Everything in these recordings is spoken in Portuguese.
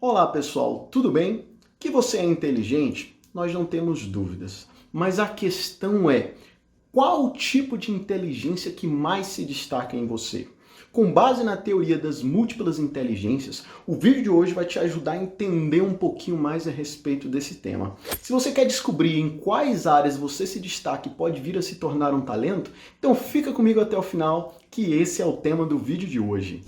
Olá pessoal, tudo bem? Que você é inteligente? Nós não temos dúvidas. Mas a questão é, qual o tipo de inteligência que mais se destaca em você? Com base na teoria das múltiplas inteligências, o vídeo de hoje vai te ajudar a entender um pouquinho mais a respeito desse tema. Se você quer descobrir em quais áreas você se destaca e pode vir a se tornar um talento, então fica comigo até o final, que esse é o tema do vídeo de hoje.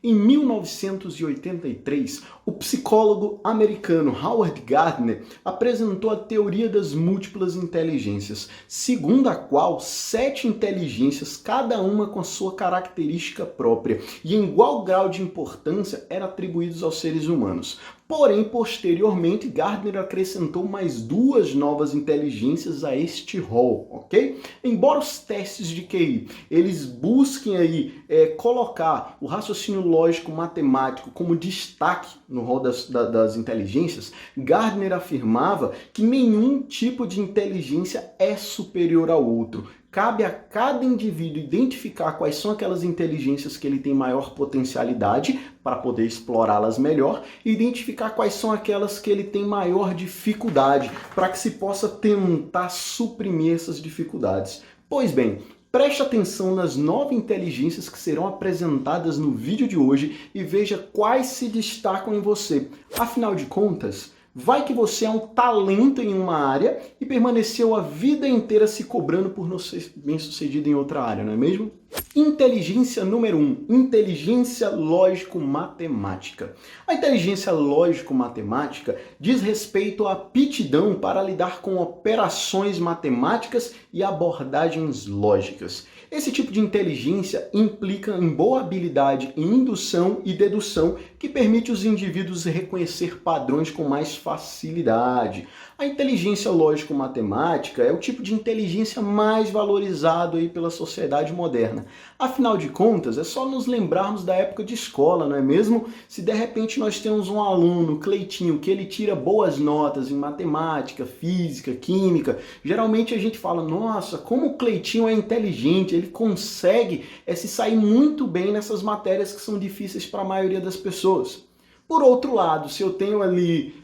Em 1983, o psicólogo americano Howard Gardner apresentou a teoria das múltiplas inteligências, segundo a qual 7 inteligências, cada uma com a sua característica própria e em igual grau de importância, eram atribuídos aos seres humanos. Porém, posteriormente, Gardner acrescentou mais 2 novas inteligências a este rol, ok? Embora os testes de QI, eles busquem aí colocar o raciocínio lógico matemático como destaque no rol das inteligências, Gardner afirmava que nenhum tipo de inteligência é superior ao outro. Cabe a cada indivíduo identificar quais são aquelas inteligências que ele tem maior potencialidade para poder explorá-las melhor e identificar quais são aquelas que ele tem maior dificuldade para que se possa tentar suprimir essas dificuldades. Pois bem, preste atenção nas 9 inteligências que serão apresentadas no vídeo de hoje e veja quais se destacam em você. Afinal de contas, vai que você é um talento em uma área e permaneceu a vida inteira se cobrando por não ser bem-sucedido em outra área, não é mesmo? Inteligência número 1, inteligência lógico-matemática. A inteligência lógico-matemática diz respeito à aptidão para lidar com operações matemáticas e abordagens lógicas. Esse tipo de inteligência implica em boa habilidade em indução e dedução que permite os indivíduos reconhecer padrões com mais facilidade. A inteligência lógico-matemática é o tipo de inteligência mais valorizado aí pela sociedade moderna. Afinal de contas, é só nos lembrarmos da época de escola, não é mesmo? Se de repente nós temos um aluno, Cleitinho, que ele tira boas notas em matemática, física, química, geralmente a gente fala, nossa, como o Cleitinho é inteligente, ele consegue se sair muito bem nessas matérias que são difíceis para a maioria das pessoas. Por outro lado, se eu tenho ali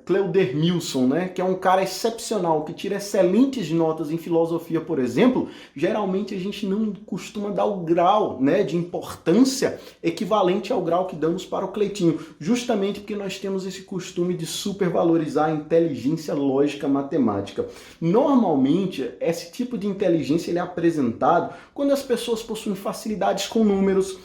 Cleudermilson, né, que é um cara excepcional, que tira excelentes notas em filosofia, por exemplo, geralmente a gente não costuma dar o grau, né, de importância equivalente ao grau que damos para o Cleitinho, justamente porque nós temos esse costume de supervalorizar a inteligência lógica matemática. Normalmente, esse tipo de inteligência ele é apresentado quando as pessoas possuem facilidades com números,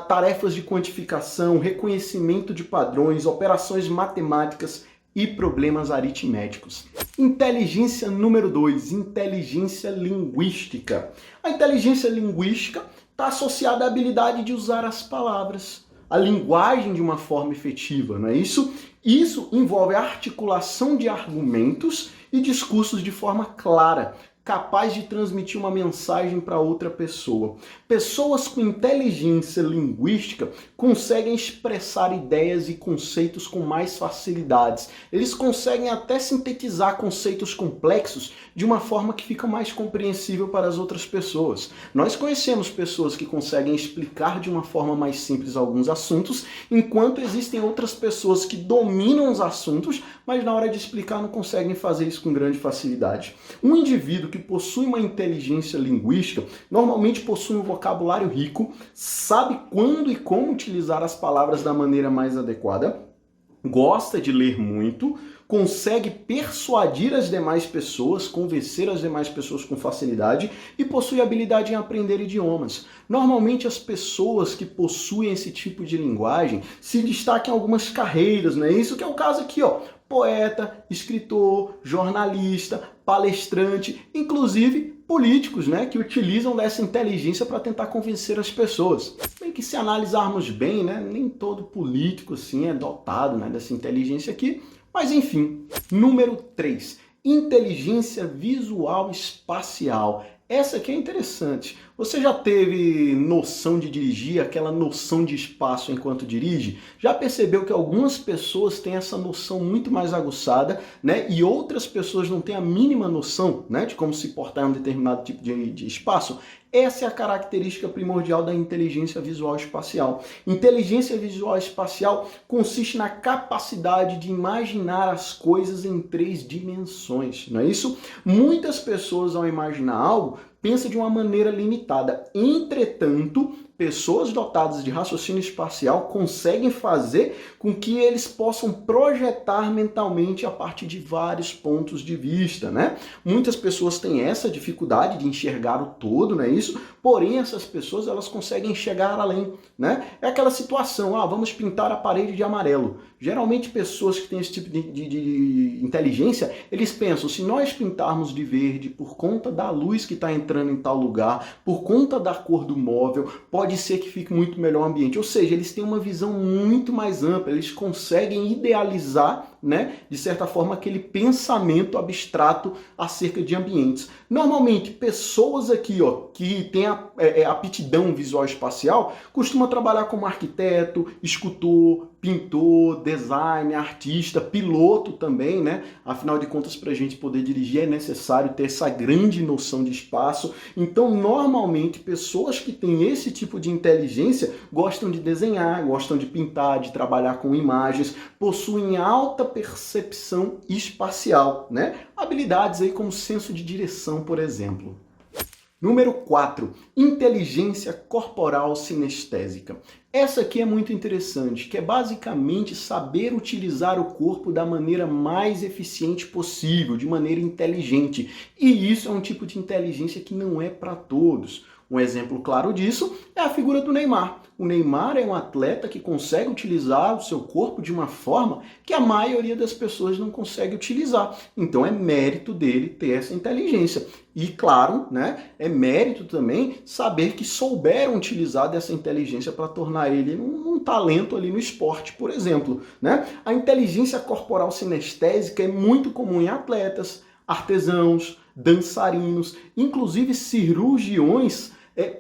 tarefas de quantificação, reconhecimento de padrões, operações matemáticas e problemas aritméticos. Inteligência número 2, inteligência linguística. A inteligência linguística está associada à habilidade de usar as palavras, a linguagem de uma forma efetiva, não é isso? Isso envolve a articulação de argumentos e discursos de forma clara, capaz de transmitir uma mensagem para outra pessoa. Pessoas com inteligência linguística conseguem expressar ideias e conceitos com mais facilidades. Eles conseguem até sintetizar conceitos complexos de uma forma que fica mais compreensível para as outras pessoas. Nós conhecemos pessoas que conseguem explicar de uma forma mais simples alguns assuntos, enquanto existem outras pessoas que dominam os assuntos, mas na hora de explicar não conseguem fazer isso com grande facilidade. Um indivíduo que possui uma inteligência linguística normalmente possui um vocabulário rico, sabe quando e como utilizar as palavras da maneira mais adequada, gosta de ler muito, consegue persuadir as demais pessoas, convencer as demais pessoas com facilidade e possui habilidade em aprender idiomas. Normalmente as pessoas que possuem esse tipo de linguagem se destacam em algumas carreiras, não é isso? Que é o caso aqui, ó. Poeta, escritor, jornalista, palestrante, inclusive políticos, né, que utilizam dessa inteligência para tentar convencer as pessoas. Bem que se analisarmos bem, né, nem todo político assim é dotado, né, dessa inteligência aqui, mas enfim. Número 3, inteligência visual espacial. Essa aqui é interessante. Você já teve noção de dirigir, aquela noção de espaço enquanto dirige? Já percebeu que algumas pessoas têm essa noção muito mais aguçada, né? E outras pessoas não têm a mínima noção, né, de como se portar em um determinado tipo de espaço? Essa é a característica primordial da inteligência visual espacial. Inteligência visual espacial consiste na capacidade de imaginar as coisas em 3 dimensões, não é isso? Muitas pessoas, ao imaginar algo, pensam de uma maneira limitada. Entretanto, pessoas dotadas de raciocínio espacial conseguem fazer com que eles possam projetar mentalmente a partir de vários pontos de vista, né? Muitas pessoas têm essa dificuldade de enxergar o todo, não é isso? Porém, essas pessoas, elas conseguem chegar além, né? É aquela situação, vamos pintar a parede de amarelo. Geralmente, pessoas que têm esse tipo de inteligência, eles pensam, se nós pintarmos de verde por conta da luz que está entrando em tal lugar, por conta da cor do móvel, pode ser que fique muito melhor o ambiente. Ou seja, eles têm uma visão muito mais ampla, eles conseguem idealizar, né, de certa forma, aquele pensamento abstrato acerca de ambientes. Normalmente, pessoas aqui, que têm aptidão visual espacial, costumam trabalhar como arquiteto, escultor, pintor, designer, artista, piloto também, né? Afinal de contas, para a gente poder dirigir é necessário ter essa grande noção de espaço. Então, normalmente, pessoas que têm esse tipo de inteligência gostam de desenhar, gostam de pintar, de trabalhar com imagens, possuem alta percepção espacial, né? Habilidades aí como senso de direção, por exemplo. Número 4, inteligência corporal sinestésica. Essa aqui é muito interessante, que é basicamente saber utilizar o corpo da maneira mais eficiente possível, de maneira inteligente. E isso é um tipo de inteligência que não é para todos. Um exemplo claro disso é a figura do Neymar. O Neymar é um atleta que consegue utilizar o seu corpo de uma forma que a maioria das pessoas não consegue utilizar. Então é mérito dele ter essa inteligência. E claro, né, é mérito também saber que souberam utilizar dessa inteligência para tornar ele um talento ali no esporte, por exemplo, né? A inteligência corporal sinestésica é muito comum em atletas, artesãos, dançarinos, inclusive cirurgiões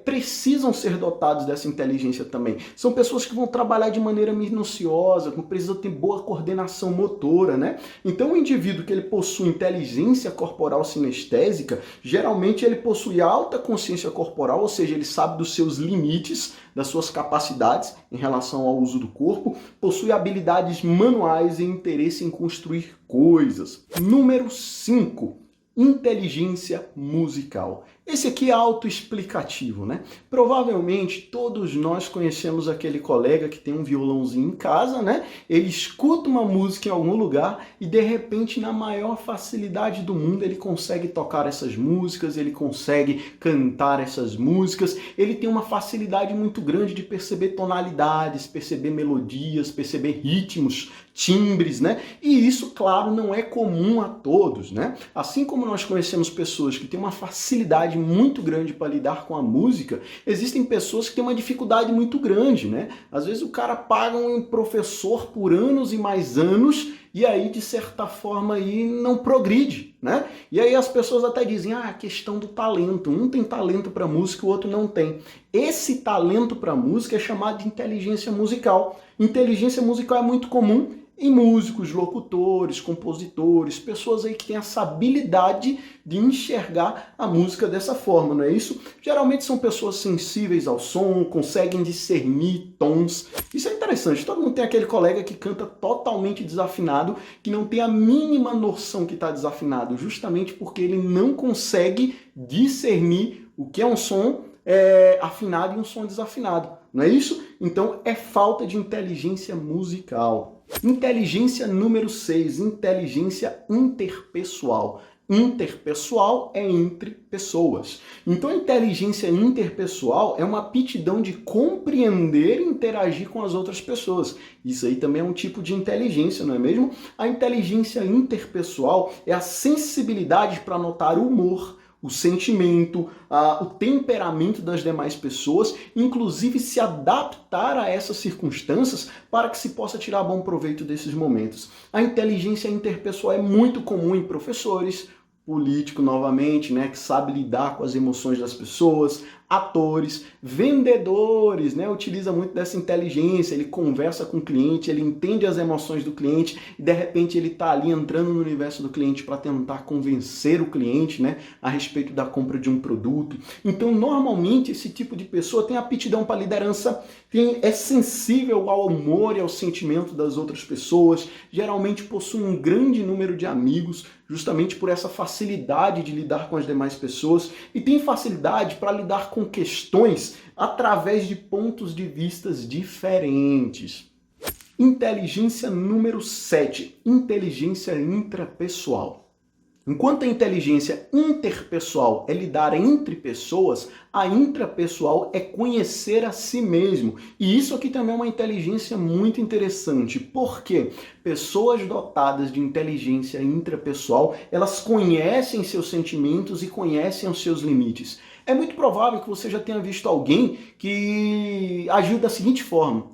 precisam ser dotados dessa inteligência também. São pessoas que vão trabalhar de maneira minuciosa, precisam ter boa coordenação motora, né? Então o indivíduo que ele possui inteligência corporal sinestésica, geralmente ele possui alta consciência corporal, ou seja, ele sabe dos seus limites, das suas capacidades em relação ao uso do corpo, possui habilidades manuais e interesse em construir coisas. Número 5. Inteligência musical. Esse aqui é autoexplicativo, né? Provavelmente todos nós conhecemos aquele colega que tem um violãozinho em casa, né? Ele escuta uma música em algum lugar e de repente, na maior facilidade do mundo, ele consegue tocar essas músicas, ele consegue cantar essas músicas, ele tem uma facilidade muito grande de perceber tonalidades, perceber melodias, perceber ritmos, timbres, né? E isso, claro, não é comum a todos, né? Assim como nós conhecemos pessoas que têm uma facilidade muito grande para lidar com a música, existem pessoas que têm uma dificuldade muito grande, né? Às vezes o cara paga um professor por anos e mais anos e aí, de certa forma, aí não progride, né? E aí as pessoas até dizem, a questão do talento. Um tem talento para música, o outro não tem. Esse talento para música é chamado de inteligência musical. Inteligência musical é muito comum em músicos, locutores, compositores, pessoas aí que têm essa habilidade de enxergar a música dessa forma, não é isso? Geralmente são pessoas sensíveis ao som, conseguem discernir tons. Isso é interessante, todo mundo tem aquele colega que canta totalmente desafinado, que não tem a mínima noção que está desafinado, justamente porque ele não consegue discernir o que é um som afinado e um som desafinado, não é isso? Então é falta de inteligência musical. Inteligência número 6, inteligência interpessoal. Interpessoal é entre pessoas. Então a inteligência interpessoal é uma aptidão de compreender e interagir com as outras pessoas. Isso aí também é um tipo de inteligência, não é mesmo? A inteligência interpessoal é a sensibilidade para notar o humor, o sentimento, o temperamento das demais pessoas, inclusive se adaptar a essas circunstâncias para que se possa tirar bom proveito desses momentos. A inteligência interpessoal é muito comum em professores, político novamente, né, que sabe lidar com as emoções das pessoas, atores, vendedores, né, utiliza muito dessa inteligência, ele conversa com o cliente, ele entende as emoções do cliente e de repente ele está ali entrando no universo do cliente para tentar convencer o cliente, né, a respeito da compra de um produto. Então, normalmente, esse tipo de pessoa tem aptidão para liderança, é sensível ao humor e ao sentimento das outras pessoas, geralmente possui um grande número de amigos, justamente por essa facilidade de lidar com as demais pessoas e tem facilidade para lidar com questões através de pontos de vistas diferentes. Inteligência número 7, inteligência intrapessoal. Enquanto a inteligência interpessoal é lidar entre pessoas, a intrapessoal é conhecer a si mesmo. E isso aqui também é uma inteligência muito interessante. Por quê? Pessoas dotadas de inteligência intrapessoal, elas conhecem seus sentimentos e conhecem os seus limites. É muito provável que você já tenha visto alguém que agiu da seguinte forma: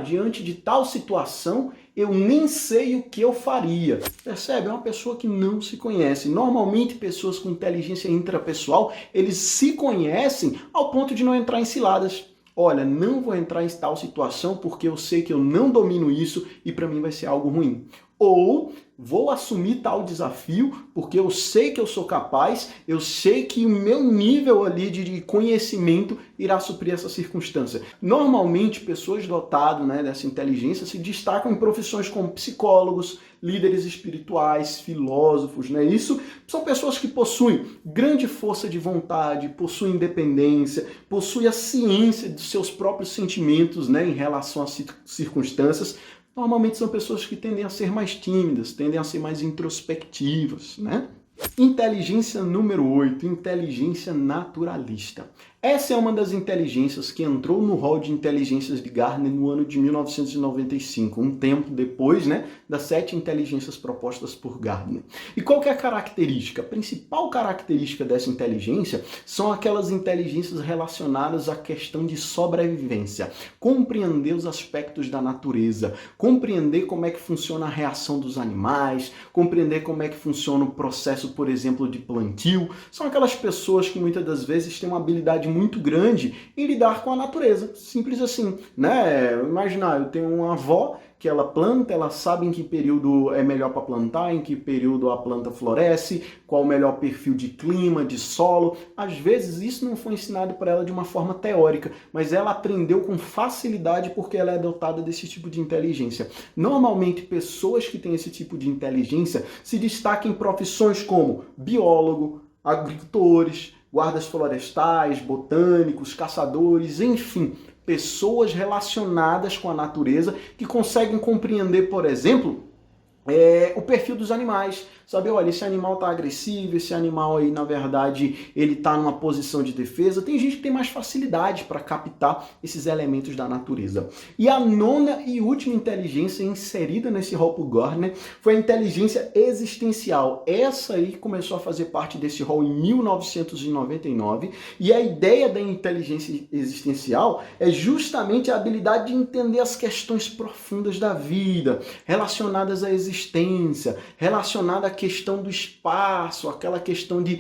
diante de tal situação, eu nem sei o que eu faria. Percebe? É uma pessoa que não se conhece. Normalmente, pessoas com inteligência intrapessoal, eles se conhecem ao ponto de não entrar em ciladas. Olha, não vou entrar em tal situação porque eu sei que eu não domino isso e para mim vai ser algo ruim. Ou vou assumir tal desafio porque eu sei que eu sou capaz, eu sei que o meu nível ali de conhecimento irá suprir essa circunstância. Normalmente, pessoas dotadas, né, dessa inteligência se destacam em profissões como psicólogos, líderes espirituais, filósofos, né? Isso são pessoas que possuem grande força de vontade, possuem independência, possuem a ciência de seus próprios sentimentos, né, em relação às circunstâncias. Normalmente são pessoas que tendem a ser mais tímidas, tendem a ser mais introspectivas, né? Inteligência número 8, inteligência naturalista. Essa é uma das inteligências que entrou no rol de inteligências de Gartner no ano de 1995, um tempo depois, né, das 7 inteligências propostas por Gartner. E qual que é a característica? A principal característica dessa inteligência são aquelas inteligências relacionadas à questão de sobrevivência, compreender os aspectos da natureza, compreender como é que funciona a reação dos animais, compreender como é que funciona o processo, por exemplo, de plantio. São aquelas pessoas que muitas das vezes têm uma habilidade muito grande em lidar com a natureza, simples assim, né? Imaginar, eu tenho uma avó que ela planta, ela sabe em que período é melhor para plantar, em que período a planta floresce, qual o melhor perfil de clima, de solo. Às vezes isso não foi ensinado para ela de uma forma teórica, mas ela aprendeu com facilidade porque ela é dotada desse tipo de inteligência. Normalmente, pessoas que têm esse tipo de inteligência se destacam em profissões como biólogo, agricultores, guardas florestais, botânicos, caçadores, enfim, pessoas relacionadas com a natureza que conseguem compreender, por exemplo, o perfil dos animais. Saber, olha, esse animal está agressivo, esse animal aí, na verdade, ele está numa posição de defesa. Tem gente que tem mais facilidade para captar esses elementos da natureza. E a nona e última inteligência inserida nesse rol por Gartner foi a inteligência existencial. Essa aí começou a fazer parte desse rol em 1999 e a ideia da inteligência existencial é justamente a habilidade de entender as questões profundas da vida, relacionadas à existência, relacionada à questão do espaço, aquela questão de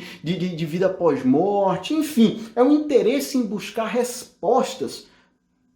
vida pós-morte, enfim, é um interesse em buscar respostas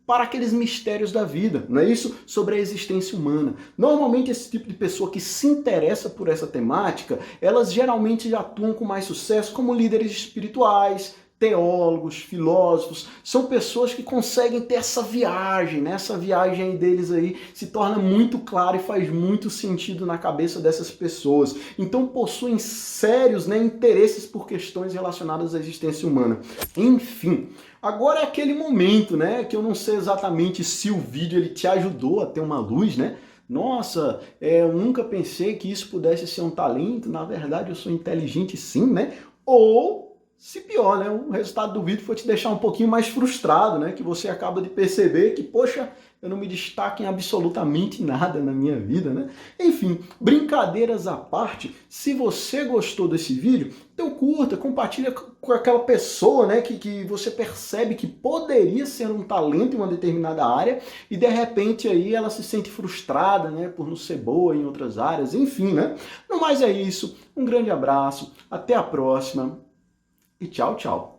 para aqueles mistérios da vida, não é isso? Sobre a existência humana. Normalmente esse tipo de pessoa que se interessa por essa temática, elas geralmente atuam com mais sucesso como líderes espirituais, teólogos, filósofos, são pessoas que conseguem ter essa viagem, né? Essa viagem deles aí se torna muito clara e faz muito sentido na cabeça dessas pessoas. Então possuem sérios, né, interesses por questões relacionadas à existência humana. Enfim, agora é aquele momento, né, que eu não sei exatamente se o vídeo ele te ajudou a ter uma luz, né? Nossa, eu nunca pensei que isso pudesse ser um talento, na verdade eu sou inteligente sim, né? Ou Se pior, né, o resultado do vídeo for te deixar um pouquinho mais frustrado, né, que você acaba de perceber que, poxa, eu não me destaco em absolutamente nada na minha vida, né? Enfim, brincadeiras à parte, se você gostou desse vídeo, então curta, compartilha com aquela pessoa, né, que você percebe que poderia ser um talento em uma determinada área e de repente aí ela se sente frustrada, né, por não ser boa em outras áreas, enfim, né? No mais é isso, um grande abraço, até a próxima e tchau, tchau.